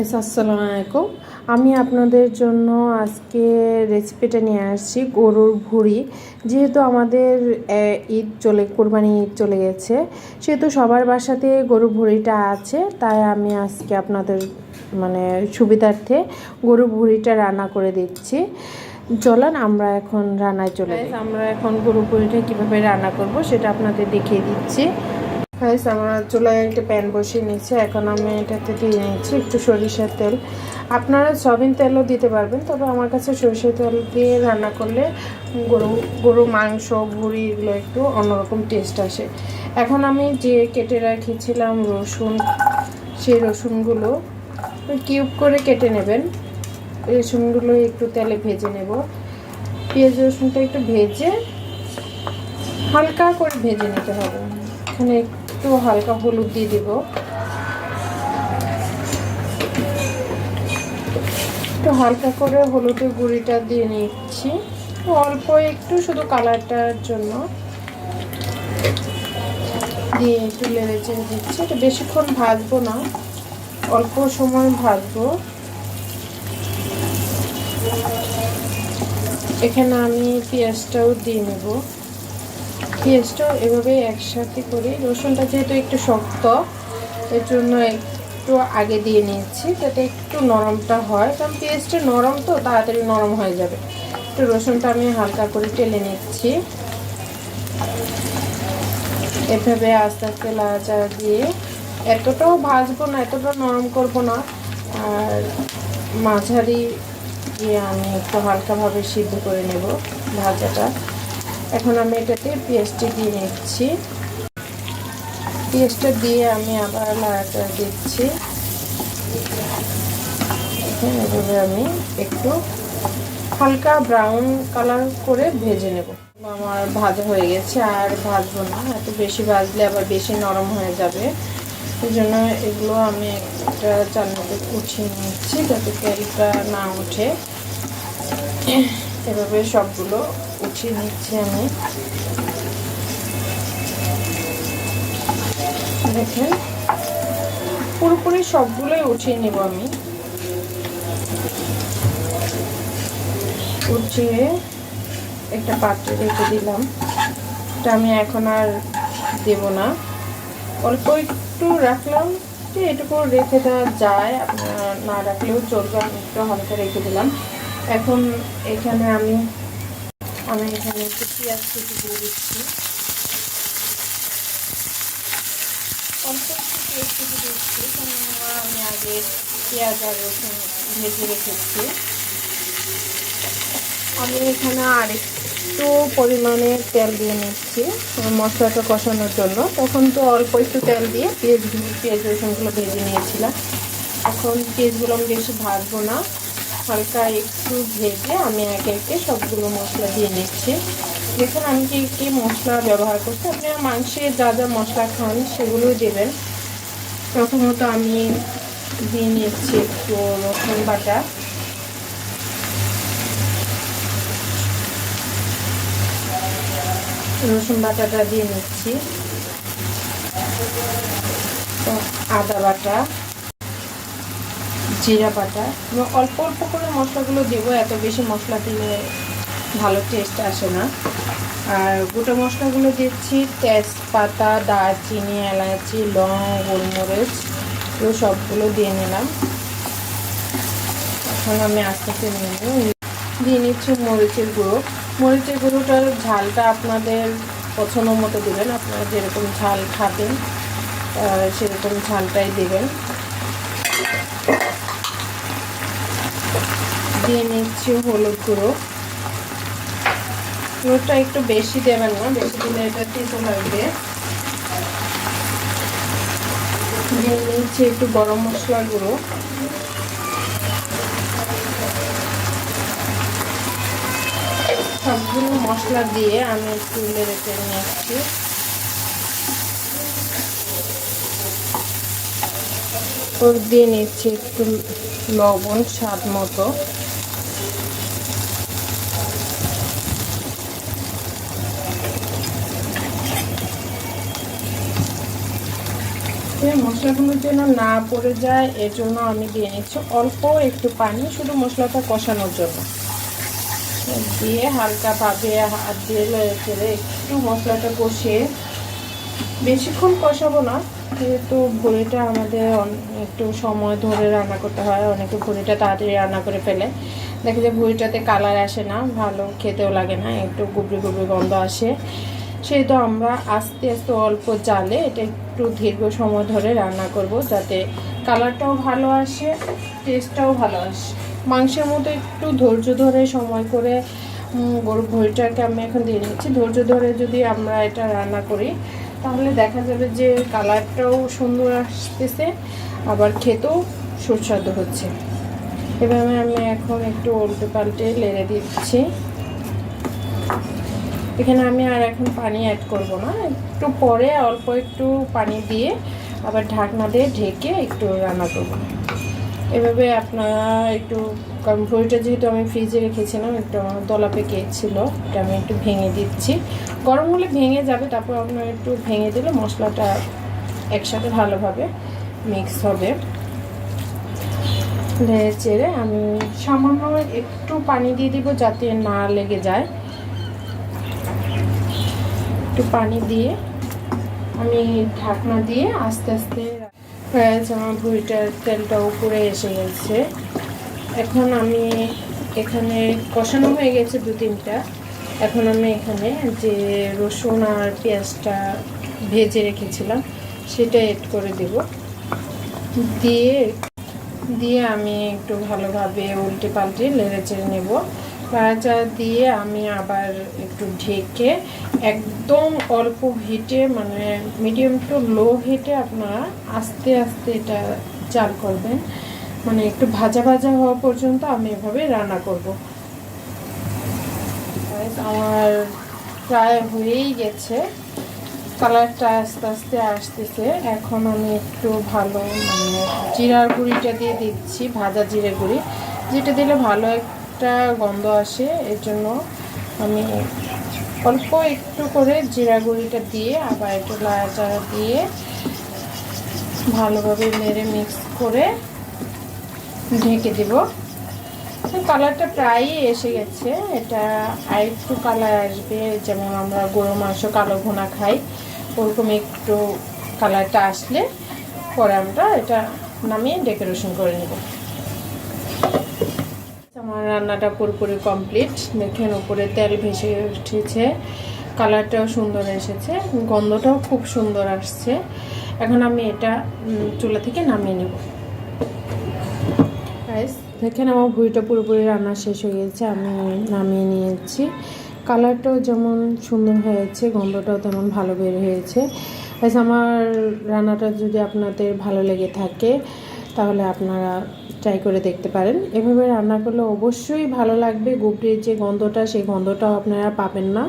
আসসালামু আলাইকুম। আমি আপনাদের জন্য আজকে রেসিপিটা নিয়ে আসছি গরুর ভুঁড়ি। যেহেতু আমাদের কোরবানি ঈদ চলে গেছে, সেহেতু সবার বাসাতে গরুর ভুঁড়িটা আছে, তাই আমি আজকে আপনাদের সুবিধার্থে গরুর ভুঁড়িটা রান্না করে দিচ্ছি। চলেন আমরা এখন রান্নায় চলে যাই। আমরা এখন গরুর ভুঁড়িটা কীভাবে রান্না করব সেটা আপনাদের দেখিয়ে দিচ্ছি। আমরা চুলায় একটা প্যান বসিয়ে নিচ্ছি। এখন আমি এটাতে দিয়ে নিচ্ছি একটু সরিষার তেল। আপনারা সয়াবিন তেলও দিতে পারবেন, তবে আমার কাছে সরিষার তেল দিয়ে রান্না করলে গরু মাংস ভুঁড়ি এগুলো একটু অন্যরকম টেস্ট আসে। এখন আমি যে কেটে রেখেছিলাম রসুন, সেই রসুনগুলো কিউব করে কেটে নেবেন। রসুনগুলো একটু তেলে ভেজে নেব। পেঁয়াজ রসুনটা একটু ভেজে হালকা করে ভেজে নিতে হবে। এখানে একটু হালকা হলুদ দিয়ে দিব, একটু হালকা করে হলুদের গুঁড়িটা দিয়ে নিচ্ছি, অল্প একটু শুধু কালারটার জন্য দিয়ে একটু নেড়ে চেড়ে দিচ্ছি। এটা বেশিক্ষণ ভাজবো না, অল্প সময় ভাজবো। এখানে আমি পেঁয়াজটাও দিয়ে নেব। পেঁয়াজটাও এভাবে একসাথে করি। রসুনটা যেহেতু একটু শক্ত, এর জন্য একটু আগে দিয়ে নিয়েছি যাতে একটু নরমটা হয়, কারণ পেঁয়াজটা নরম তো তাড়াতাড়ি নরম হয়ে যাবে। একটু রসুনটা আমি হালকা করে টেলে নিচ্ছি। এভাবে আস্তে আস্তে লাড়াচাড়া দিয়ে, এতটাও ভাজবো না, এতটা নরম করব না, আর মাঝারি দিয়ে আমি একটু হালকাভাবে সিদ্ধ করে নেব ভাজাটা। এখন আমি এটাতে পেঁয়াজটি দিয়ে নিচ্ছি। পেঁয়াজটা দিয়ে আমি আবার নাড়াচাড়া দিচ্ছি। এভাবে আমি একটু হালকা ব্রাউন কালার করে ভেজে নেব। আমার ভাজা হয়ে গেছে, আর ভাজবো না, এত বেশি ভাজলে আবার বেশি নরম হয়ে যাবে। এই জন্য এগুলো আমি একটা চালনিতে উঠিয়ে নিচ্ছি যাতে তেলটা না ওঠে। এভাবে সবগুলো উঠিয়ে নিচ্ছি আমি। দেখেন পুরোপুরি সবগুলোই উঠিয়ে নেব আমি। উঠিয়ে একটা পাত্রে রেখে দিলাম। এটা আমি এখন আর দেব না, অল্প একটু রাখলাম, যে এটুকু রেখে দেওয়া যায়, আপনারা না রাখলেও চলবে। আমি একটু হালকা রেখে দিলাম। এখন এখানে আমি এখানে একটু পেঁয়াজ কুচি দিয়ে দিচ্ছি, অল্প একটু পেঁয়াজ কুচি দিচ্ছি, কারণ আমি আগে পেঁয়াজ আর রসুন ভেজে রেখেছি। আমি এখানে আর একটু পরিমাণে তেল দিয়ে নিচ্ছি মশলাটা কষানোর জন্য। তখন তো অল্প একটু তেল দিয়ে পেঁয়াজ রসুনগুলো ভেজে নিয়েছিলাম। এখন পেঁয়াজগুলো আমি বেশি ভাজবো না, হালকা একটু ভেজে আমি একে একে সবগুলো মশলা দিয়ে নিচ্ছি। দেখুন আমি কি মশলা ব্যবহার করছি, আপনারা মাংসে যা যা মশলা খান সেগুলো দেবেন। প্রথমত আমি দিয়ে নিচ্ছি একটু রসুন বাটা, রসুন বাটাটা দিয়ে নিচ্ছি, আদা বাটা, জিরা বাটা। অল্প অল্প করে মশলাগুলো দেবো, এত বেশি মশলা দিলে ভালো টেস্ট আসে না। আর গোটা মশলাগুলো দিচ্ছি তেজপাতা, দারচিনি, এলাচি, লং, গোলমরিচ, এগুলো সবগুলো দিয়ে নিলাম। এখন আমি আস্তে আস্তে দিয়ে নিচ্ছি মরিচের গুঁড়ো। মরিচের গুঁড়োটার ঝালটা আপনাদের পছন্দ মতো দেবেন, আপনারা যেরকম ঝাল খাবেন সেরকম ঝালটাই দেবেন। দিয়ে নিচ্ছি হলুদ গুঁড়ো। গুঁড়োটা একটু বেশি দেবেন না, বেশি দিলে এটা তেতো লাগবে। দিয়ে নিচ্ছি একটু গরম মশলা গুঁড়ো। সবগুলো মশলা দিয়ে আমি একটু নেড়ে চেড়ে নিচ্ছি। দিয়ে নিচ্ছি একটু লবণ স্বাদ মতো। হয়েছে। মশলাগুলো যেন না পড়ে যায় এর জন্য আমি দিয়ে নিচ্ছি অল্প একটু পানি, শুধু মশলাটা কষানোর জন্য। দিয়ে হালকাভাবে হাত দিয়ে ছেড়ে একটু মশলাটা কষিয়ে, বেশিক্ষণ কষাবো না, যেহেতু ভুড়িটা আমাদের একটু সময় ধরে রান্না করতে হয়। অনেকে ভুড়িটা তাড়াতাড়ি রান্না করে ফেলে, দেখে যে ভুড়িটাতে কালার আসে না, ভালো খেতেও লাগে না, একটু গুবরি গুবরি গন্ধ আসে। সেহেতু আমরা আস্তে আস্তে অল্প জালে এটা একটু দীর্ঘ সময় ধরে রান্না করব, যাতে কালারটাও ভালো আসে, টেস্টটাও ভালো আসে। মাংসের মতো একটু ধৈর্য ধরে সময় করে গরুর ভুঁড়িটাকে আমি এখন দিয়ে নিচ্ছি। ধৈর্য ধরে যদি আমরা এটা রান্না করি তাহলে দেখা যাবে যে কালারটাও সুন্দর আসতেছে, আবার খেতেও সুস্বাদু হচ্ছে। এভাবে আমি এখন একটু উল্টে পাল্টে লেড়ে দিচ্ছি। এখানে আমি আর এখন পানি অ্যাড করব না, একটু পরে অল্প একটু পানি দিয়ে আবার ঢাকনা দিয়ে ঢেকে একটু রান্না করব। এভাবে আপনারা একটু, কারণ ভুঁড়িটা যেহেতু আমি ফ্রিজে রেখেছিলাম, একটু দলা পেকে ছিল, এটা আমি একটু ভেঙে দিচ্ছি। গরম হলে ভেঙে যাবে, তারপর আপনার একটু ভেঙে দিলে মশলাটা একসাথে ভালোভাবে মিক্স হবে। নেড়ে চেড়ে আমি সামান্য একটু পানি দিয়ে দিব যাতে না লেগে যায়। একটু পানি দিয়ে আমি ঢাকনা দিয়ে আস্তে আস্তে, আমার ভুঁড়িটার তেলটা উপরে এসে গেছে। এখন আমি এখানে কষানো হয়ে গেছে 2-3টা। এখন আমি এখানে যে রসুন আর পেঁয়াজটা ভেজে রেখেছিলাম সেটা এড করে দেব। দিয়ে আমি একটু ভালোভাবে উল্টে পাল্টে নেড়ে চেড়ে নেব। নাড়াচাড়া দিয়ে আমি আবার একটু ঢেকে একদম অল্প হিটে, মানে মিডিয়াম টু লো হিটে আপনারা আস্তে আস্তে এটা জাল করবেন, মানে একটু ভাজা ভাজা হওয়া পর্যন্ত আমি এভাবে রান্না করব। আমার প্রায় হয়েই গেছে, কালারটা আস্তে আস্তে আসতেছে। এখন আমি একটু ভালো, মানে জিরার গুঁড়িটা দিয়ে দিচ্ছি, ভাজা জিরে গুঁড়ি, যেটা দিলে ভালো একটা গন্ধ আসে। এর জন্য আমি অল্প একটু করে জিরা গুঁড়িটা দিয়ে আবার একটু নাড়াচাড়া দিয়ে ভালোভাবে নেড়ে মিক্স করে ঢেকে দেব। কালারটা প্রায়ই এসে গেছে, এটা আর একটু কালার আসবে, যেমন আমরা গরু মাংস কালো ভুনা খাই ওরকম একটু কালারটা আসলে পরে আমরা এটা নামিয়ে ডেকোরেশন করে নেব। আমার রান্নাটা পুরোপুরি কমপ্লিট, দেখেন উপরে তেল ভেসে উঠেছে, কালারটাও সুন্দর এসেছে, গন্ধটাও খুব সুন্দর আসছে। এখন আমি এটা চুলা থেকে নামিয়ে নেব। দেখেন আমার ভুঁড়িটা পুরোপুরি রান্না শেষ হয়ে গেছে, আমি নামিয়ে নিয়েছি। কালারটাও যেমন সুন্দর হয়েছে, গন্ধটাও তেমন ভালো বের হয়েছে। আমার রান্নাটা যদি আপনাদের ভালো লেগে থাকে তাহলে আপনারা ট্রাই করে দেখতে পারেন। এভাবে রান্না করলে অবশ্যই ভালো লাগবে। গুবরির যে গন্ধটা, সেই গন্ধটাও আপনারা পাবেন না।